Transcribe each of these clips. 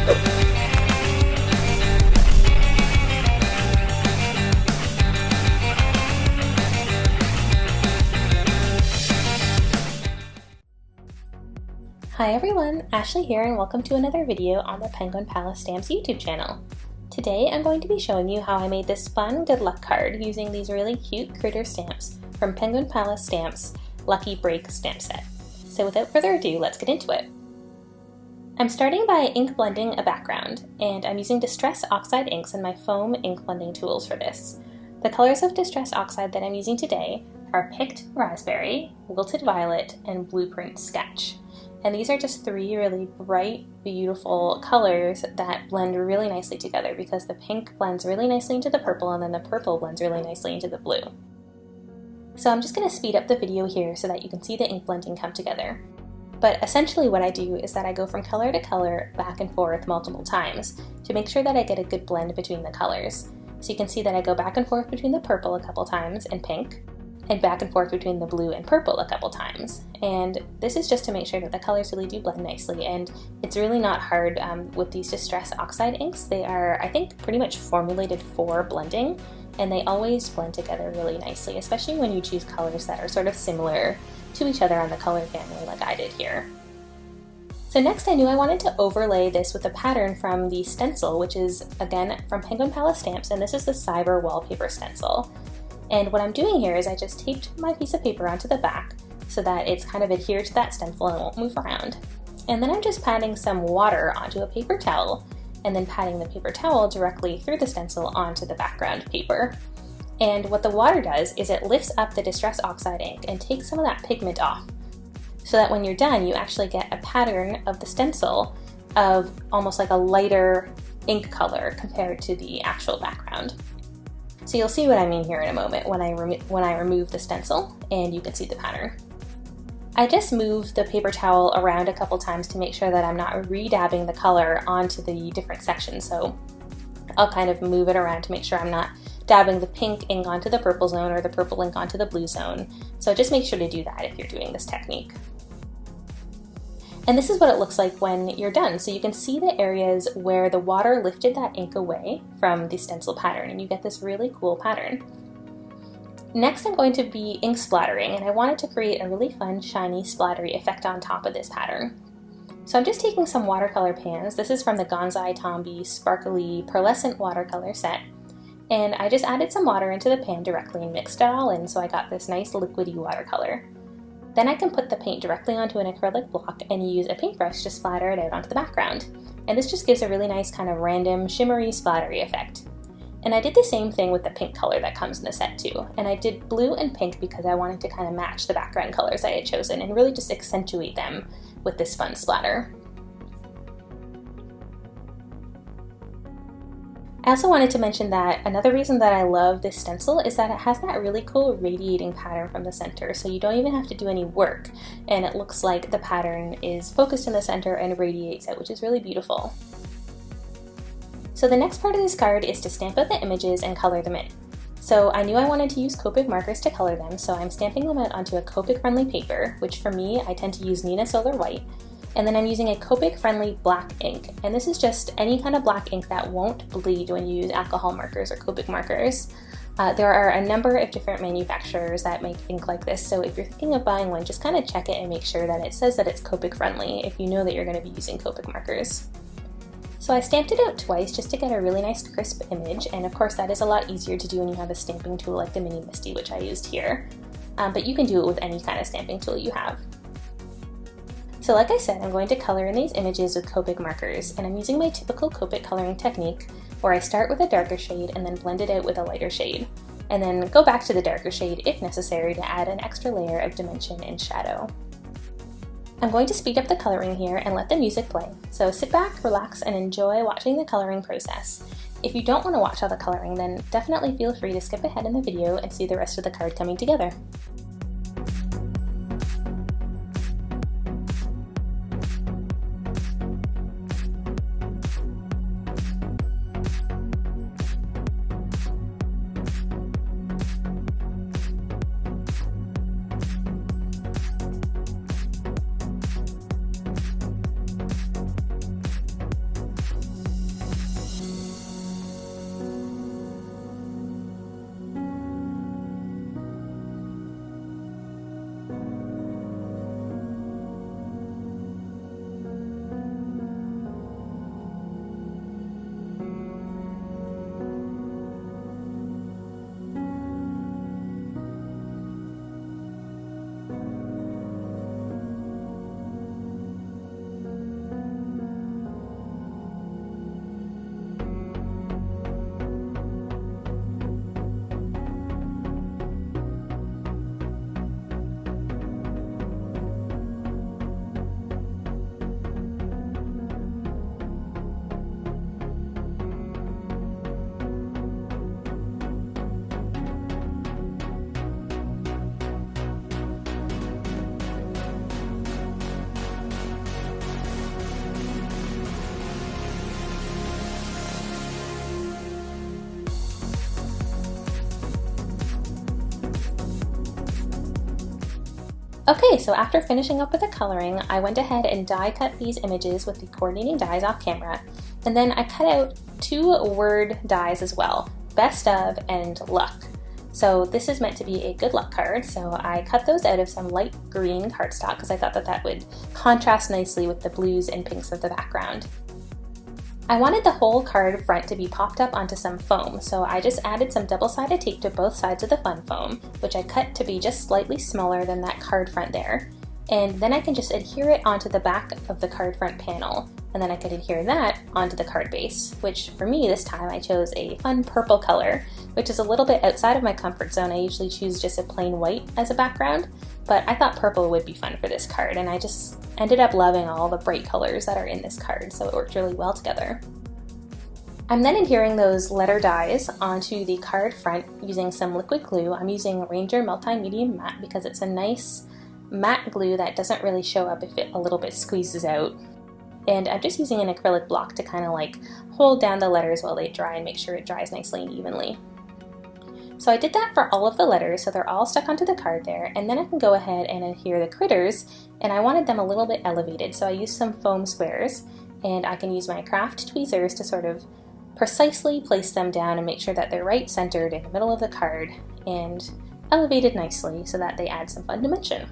Hi everyone, Ashley here and welcome to another video on the Penguin Palace Stamps YouTube channel. Today I'm going to be showing you how I made this fun good luck card using these really cute critter stamps from Penguin Palace Stamps Lucky Break stamp set. So without further ado, let's get into it. I'm starting by ink blending a background, and I'm using Distress Oxide inks and my foam ink blending tools for this. The colors of Distress Oxide that I'm using today are Picked Raspberry, Wilted Violet, and Blueprint Sketch. And these are just three really bright, beautiful colors that blend really nicely together because the pink blends really nicely into the purple and then the purple blends really nicely into the blue. So I'm just going to speed up the video here so that you can see the ink blending come together. But essentially what I do is that I go from color to color back and forth multiple times to make sure that I get a good blend between the colors. So you can see that I go back and forth between the purple a couple times and pink, and back and forth between the blue and purple a couple times. And this is just to make sure that the colors really do blend nicely, and it's really not hard with these Distress Oxide inks. They are, I think, pretty much formulated for blending, and they always blend together really nicely, especially when you choose colors that are sort of similar to each other on the color family like I did here. So next I knew I wanted to overlay this with a pattern from the stencil, which is again from Penguin Palace Stamps, and this is the Cyber Wallpaper Stencil. And what I'm doing here is I just taped my piece of paper onto the back so that it's kind of adhered to that stencil and won't move around. And then I'm just patting some water onto a paper towel and then patting the paper towel directly through the stencil onto the background paper. And what the water does is it lifts up the Distress Oxide ink and takes some of that pigment off so that when you're done you actually get a pattern of the stencil of almost like a lighter ink color compared to the actual background. So you'll see what I mean here in a moment when I remove the stencil and you can see the pattern. I just moved the paper towel around a couple times to make sure that I'm not re-dabbing the color onto the different sections. So I'll kind of move it around to make sure I'm not dabbing the pink ink onto the purple zone or the purple ink onto the blue zone. So just make sure to do that if you're doing this technique. And this is what it looks like when you're done. So you can see the areas where the water lifted that ink away from the stencil pattern, and you get this really cool pattern. Next I'm going to be ink splattering, and I wanted to create a really fun shiny splattery effect on top of this pattern. So I'm just taking some watercolor pans. This is from the Gonzai Tombi Sparkly Pearlescent Watercolor set. And I just added some water into the pan directly and mixed it all in so I got this nice liquidy watercolor. Then I can put the paint directly onto an acrylic block and use a paintbrush to splatter it out onto the background. And this just gives a really nice kind of random shimmery splattery effect. And I did the same thing with the pink color that comes in the set too. And I did blue and pink because I wanted to kind of match the background colors I had chosen and really just accentuate them with this fun splatter. I also wanted to mention that another reason that I love this stencil is that it has that really cool radiating pattern from the center, so you don't even have to do any work, and it looks like the pattern is focused in the center and radiates out, which is really beautiful. So the next part of this card is to stamp out the images and color them in. So I knew I wanted to use Copic markers to color them, so I'm stamping them out onto a Copic friendly paper, which for me, I tend to use Nina Solar White. And then I'm using a Copic friendly black ink, and this is just any kind of black ink that won't bleed when you use alcohol markers or Copic markers. There are a number of different manufacturers that make ink like this, so if you're thinking of buying one, just kind of check it and make sure that it says that it's Copic friendly if you know that you're going to be using Copic markers. So I stamped it out twice just to get a really nice crisp image, and of course that is a lot easier to do when you have a stamping tool like the Mini Misty, which I used here. But you can do it with any kind of stamping tool you have. So like I said, I'm going to color in these images with Copic markers, and I'm using my typical Copic coloring technique where I start with a darker shade and then blend it out with a lighter shade, and then go back to the darker shade if necessary to add an extra layer of dimension and shadow. I'm going to speed up the coloring here and let the music play, so sit back, relax, and enjoy watching the coloring process. If you don't want to watch all the coloring, then definitely feel free to skip ahead in the video and see the rest of the card coming together. Okay, so after finishing up with the coloring, I went ahead and die cut these images with the coordinating dies off camera, and then I cut out 2 word dies as well, best of and luck. So this is meant to be a good luck card, so I cut those out of some light green cardstock because I thought that that would contrast nicely with the blues and pinks of the background. I wanted the whole card front to be popped up onto some foam, so I just added some double-sided tape to both sides of the fun foam, which I cut to be just slightly smaller than that card front there. And then I can just adhere it onto the back of the card front panel, and then I could adhere that onto the card base, which for me this time I chose a fun purple color, which is a little bit outside of my comfort zone. I usually choose just a plain white as a background, but I thought purple would be fun for this card, and I just ended up loving all the bright colors that are in this card, so it worked really well together. I'm then adhering those letter dies onto the card front using some liquid glue. I'm using Ranger Multi-Medium Matte because it's a nice matte glue that doesn't really show up if it a little bit squeezes out. And I'm just using an acrylic block to kind of like hold down the letters while they dry and make sure it dries nicely and evenly. So I did that for all of the letters, so they're all stuck onto the card there, and then I can go ahead and adhere the critters, and I wanted them a little bit elevated, so I used some foam squares, and I can use my craft tweezers to sort of precisely place them down and make sure that they're right centered in the middle of the card and elevated nicely so that they add some fun dimension.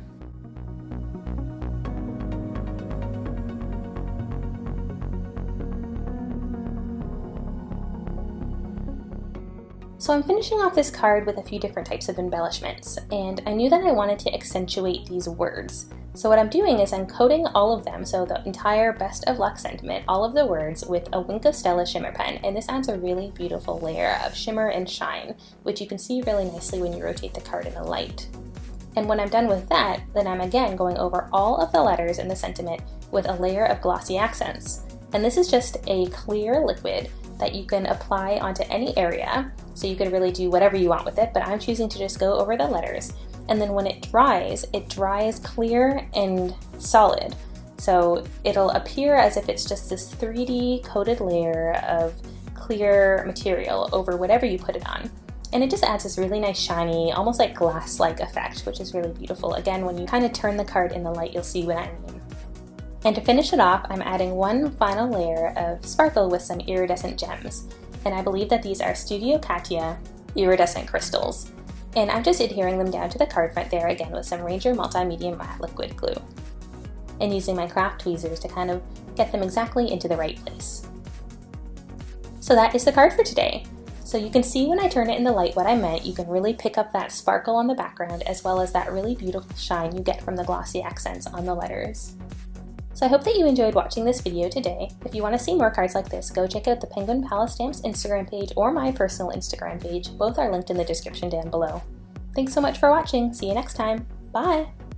So I'm finishing off this card with a few different types of embellishments, and I knew that I wanted to accentuate these words. So what I'm doing is I'm coating all of them, so the entire best of luck sentiment, all of the words, with a Wink of Stella shimmer pen, and this adds a really beautiful layer of shimmer and shine, which you can see really nicely when you rotate the card in the light. And when I'm done with that, then I'm again going over all of the letters in the sentiment with a layer of glossy accents. And this is just a clear liquid that you can apply onto any area, so you could really do whatever you want with it, but I'm choosing to just go over the letters. And then when it dries clear and solid. So it'll appear as if it's just this 3D coated layer of clear material over whatever you put it on. And it just adds this really nice shiny, almost like glass-like effect, which is really beautiful. Again, when you kind of turn the card in the light, you'll see what I mean. And to finish it off, I'm adding one final layer of sparkle with some iridescent gems. And I believe that these are Studio Katia iridescent crystals. And I'm just adhering them down to the card front there again with some Ranger Multi-Medium Matte liquid glue. And using my craft tweezers to kind of get them exactly into the right place. So that is the card for today. So you can see when I turn it in the light what I meant. You can really pick up that sparkle on the background as well as that really beautiful shine you get from the glossy accents on the letters. So I hope that you enjoyed watching this video today. If you want to see more cards like this, go check out the Penguin Palace Stamps Instagram page or my personal Instagram page. Both are linked in the description down below. Thanks so much for watching. See you next time. Bye!